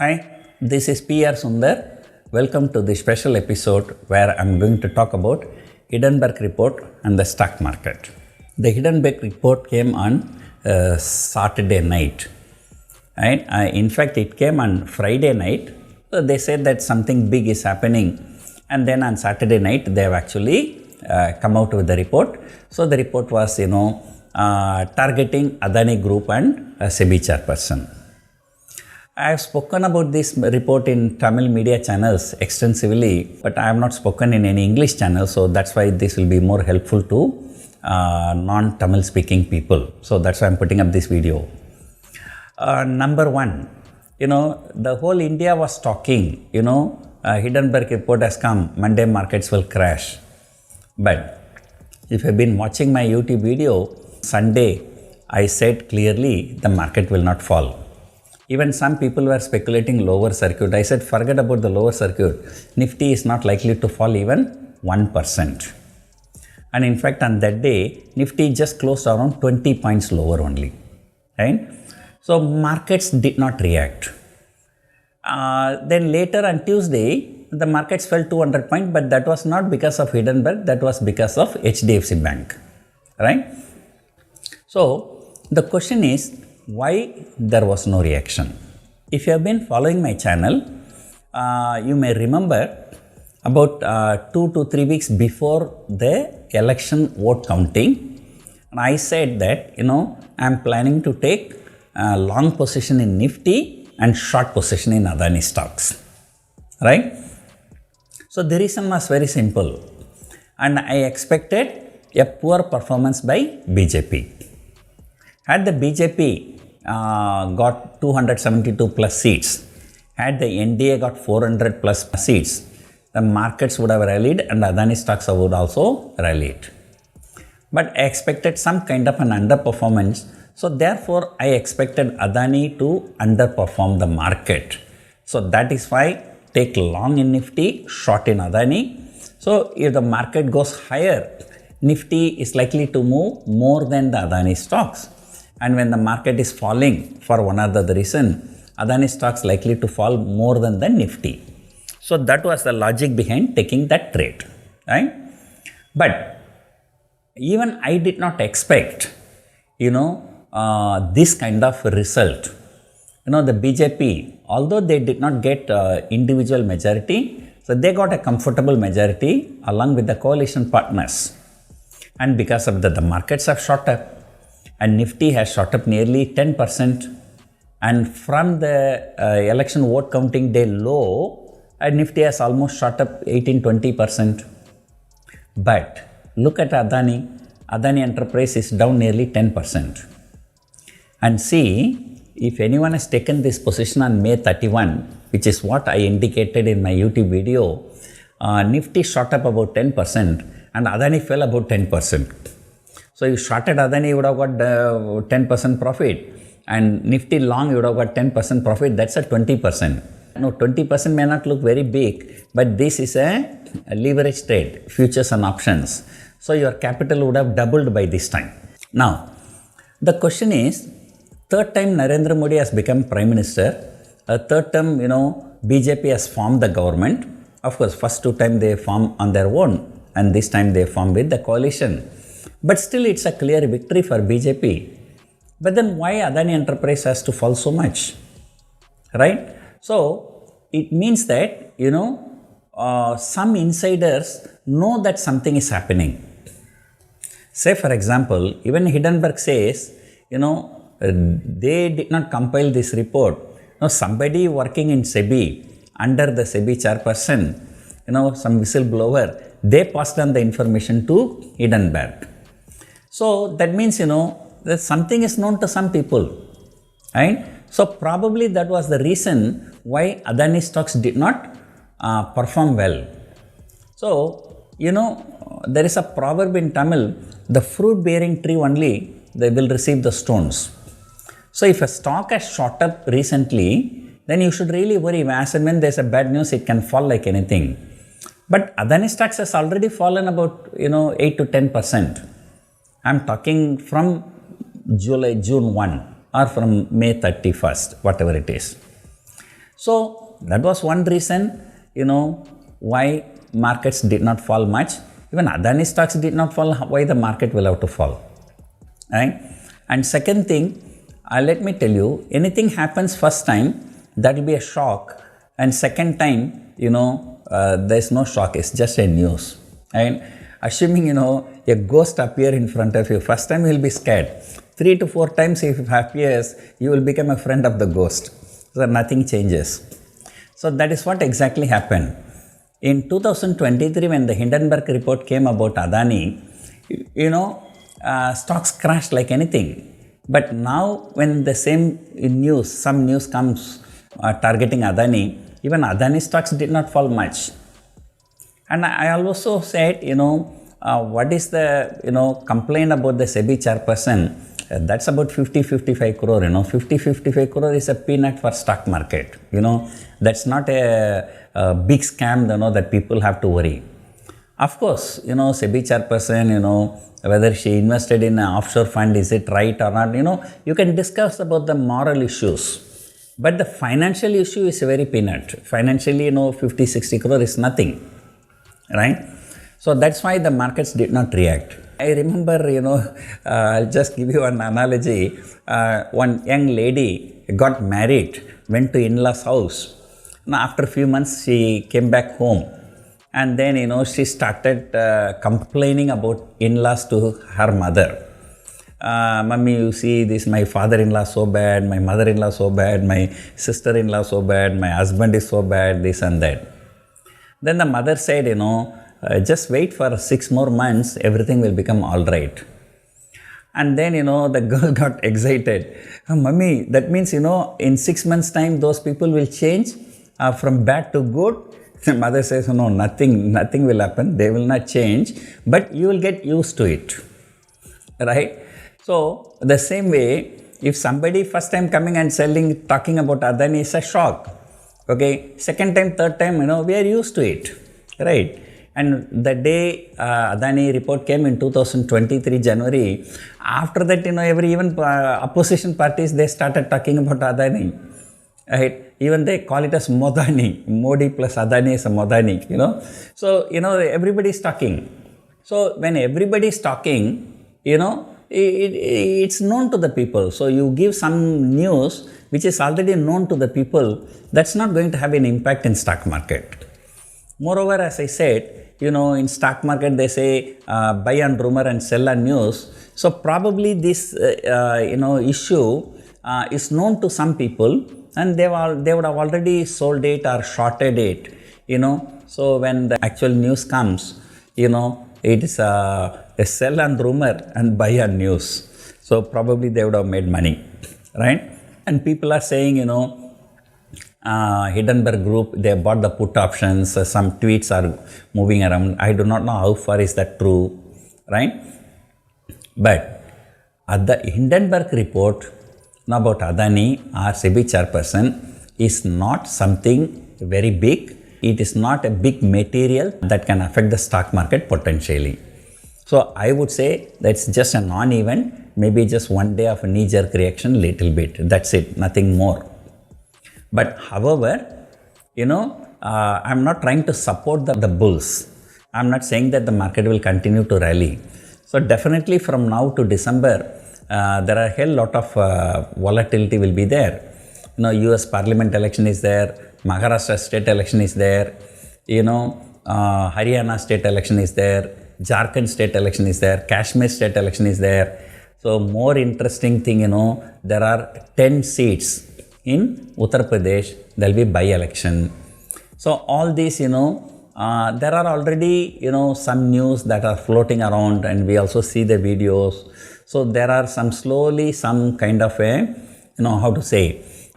Hi, this is P.R. Sundar. Welcome to the special episode where I'm going to talk about Hindenburg report and the stock market. The Hindenburg report came on Saturday night. Right? In fact, it came on Friday night. So they said that something big is happening, and then on Saturday night they have actually come out with the report. So the report was, targeting Adani Group and SEBI chairperson. I have spoken about this report in Tamil media channels extensively, but I have not spoken in any English channel, so that's why this will be more helpful to non-Tamil speaking people. So that's why I'm putting up this video. Number one, the whole India was talking, Hindenburg report has come, Monday markets will crash. But if you've been watching my YouTube video, Sunday, I said clearly the market will not fall. Even some people were speculating lower circuit. I said, forget about the lower circuit. Nifty is not likely to fall even 1%. And in fact, on that day, Nifty just closed around 20 points lower only. Right? So markets did not react. Then later on Tuesday, the markets fell 200 points, but that was not because of Hindenburg, that was because of HDFC Bank. Right? So the question is, why there was no reaction? If you have been following my channel, you may remember about 2 to 3 weeks before the election vote counting, and I said that, I am planning to take a long position in Nifty and short position in Adani stocks. Right? So the reason was very simple, and I expected a poor performance by BJP. Had the BJP got 272 plus seats, had the NDA got 400 plus seats, the markets would have rallied and Adani stocks would also rallied. But I expected some kind of an underperformance, so therefore I expected Adani to underperform the market. So that is why take long in Nifty, short in Adani. So if the market goes higher, Nifty is likely to move more than the Adani stocks. And when the market is falling for one or the other reason, Adani stocks likely to fall more than the Nifty. So that was the logic behind taking that trade. Right? But even I did not expect, this kind of result. The BJP, although they did not get individual majority, so they got a comfortable majority along with the coalition partners. And because of that, the markets have shot up. And Nifty has shot up nearly 10%. And from the election vote counting day low, Nifty has almost shot up 18-20%. But look at Adani. Adani Enterprise is down nearly 10%. And see, if anyone has taken this position on May 31, which is what I indicated in my YouTube video, Nifty shot up about 10% and Adani fell about 10%. So you shorted Adani, you would have got 10% profit, and Nifty long, you would have got 10% profit. That's a 20%. No, 20% may not look very big, but this is a leverage trade, futures and options. So your capital would have doubled by this time. Now, the question is, third time Narendra Modi has become Prime Minister, a third term, BJP has formed the government. Of course, first 2 times they formed on their own, and this time they formed with the coalition. But still it's a clear victory for BJP. But then why Adani Enterprise has to fall so much? Right? So it means that, some insiders know that something is happening. Say for example, even Hindenburg says, they did not compile this report. Somebody working in SEBI, under the SEBI chairperson, some whistleblower, they passed on the information to Hindenburg. So that means, that something is known to some people, right? So probably that was the reason why Adani stocks did not perform well. So, there is a proverb in Tamil, the fruit bearing tree only, they will receive the stones. So if a stock has shot up recently, then you should really worry. As and when there's a bad news, it can fall like anything. But Adani stocks has already fallen about, 8 to 10%. I'm talking from June 1 or from May 31st, whatever it is. So that was one reason, why markets did not fall much. Even Adani stocks did not fall, why the market will have to fall, right? And second thing, let me tell you, anything happens first time, that will be a shock, and second time, there's no shock, it's just a news. And assuming, a ghost appear in front of you, first time you will be scared. 3 to 4 times if it appears, you will become a friend of the ghost. So nothing changes. So that is what exactly happened. In 2023, when the Hindenburg report came about Adani, stocks crashed like anything. But now when the same news, some news comes targeting Adani, even Adani stocks did not fall much. And I also said, what is the, complaint about the SEBI chairperson? That's about 50-55 crore, 50-55 crore is a peanut for stock market, that's not a big scam, that people have to worry. Of course, SEBI chairperson, whether she invested in an offshore fund, is it right or not, you can discuss about the moral issues. But the financial issue is very peanut. Financially, 50-60 crore is nothing, right? So that's why the markets did not react. I remember, I'll just give you an analogy. One young lady got married, went to in-laws' house. Now, after a few months, she came back home. And then, she started complaining about in-laws to her mother. Mummy, you see, this my father-in-law so bad, my mother-in-law so bad, my sister-in-law so bad, my husband is so bad, this and that. Then the mother said, just wait for 6 more months, everything will become all right. And then, the girl got excited. Mummy, that means, in 6 months' time, those people will change from bad to good. The mother says, no, nothing will happen. They will not change, but you will get used to it, right? So, the same way, if somebody first time coming and talking about Adani is a shock, okay? Second time, third time, we are used to it, right? And the day Adani report came in 2023 January, after that, even opposition parties, they started talking about Adani, right? Even they call it as Modani. Modi plus Adani is a Modani, So, everybody is talking. So, when everybody is talking, it's known to the people. So, you give some news which is already known to the people, that's not going to have an impact in stock market. Moreover, as I said, in stock market, they say buy on rumor and sell on news. So, probably this, issue is known to some people, and they would have already sold it or shorted it, So, when the actual news comes, it is a sell on rumor and buy on news. So, probably they would have made money, right? And people are saying, Hindenburg group, they bought the put options, some tweets are moving around. I do not know how far is that true, right? But at the Hindenburg report, about Adani or SEBI chairperson is not something very big. It is not a big material that can affect the stock market potentially. So I would say that's just a non-event, maybe just one day of a knee-jerk reaction, little bit. That's it, nothing more. But however, I'm not trying to support the bulls. I'm not saying that the market will continue to rally. So definitely from now to December, there are a hell lot of volatility will be there. US Parliament election is there, Maharashtra state election is there, Haryana state election is there, Jharkhand state election is there, Kashmir state election is there. So more interesting thing, there are 10 seats in Uttar Pradesh, there will be by-election. So all these, there are already, some news that are floating around, and we also see the videos. So there are some kind of a,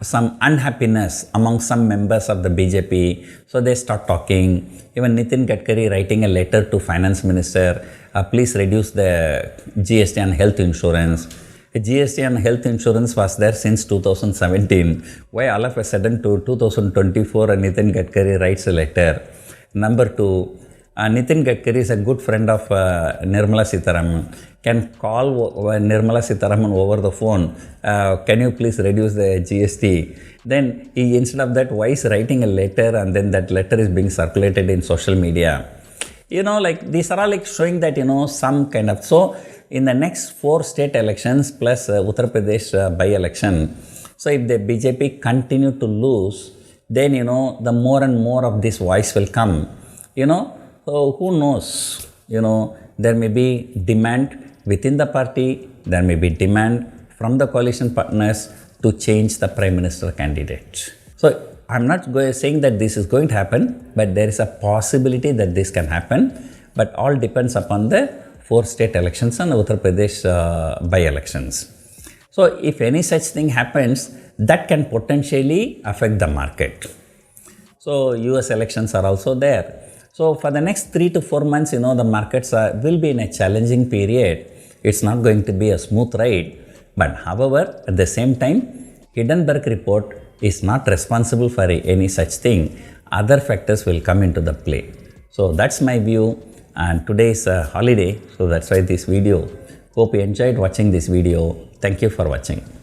some unhappiness among some members of the BJP. So they start talking. Even Nitin Gadkari writing a letter to finance minister, please reduce the GST on health insurance. GST on health insurance was there since 2017. Why all of a sudden to 2024 Nitin Gadkari writes a letter? Number 2, Nitin Gadkari is a good friend of Nirmala Sitharaman. Can call Nirmala Sitharaman over the phone. Can you please reduce the GST? Then he, instead of that, why is writing a letter and then that letter is being circulated in social media? Like these are all like showing that, some kind of. So in the next 4 state elections plus Uttar Pradesh by-election, so if the BJP continue to lose, then, the more and more of this voice will come. So who knows, there may be demand within the party, there may be demand from the coalition partners to change the Prime Minister candidate. So I'm not saying that this is going to happen, but there is a possibility that this can happen, but all depends upon the 4 state elections and Uttar Pradesh by-elections. So if any such thing happens, that can potentially affect the market. So US elections are also there. So for the next 3 to 4 months, the markets will be in a challenging period. It's not going to be a smooth ride. But however, at the same time, Hindenburg report is not responsible for any such thing. Other factors will come into the play. So that's my view. And today is a holiday. So that's why this video. Hope you enjoyed watching this video. Thank you for watching.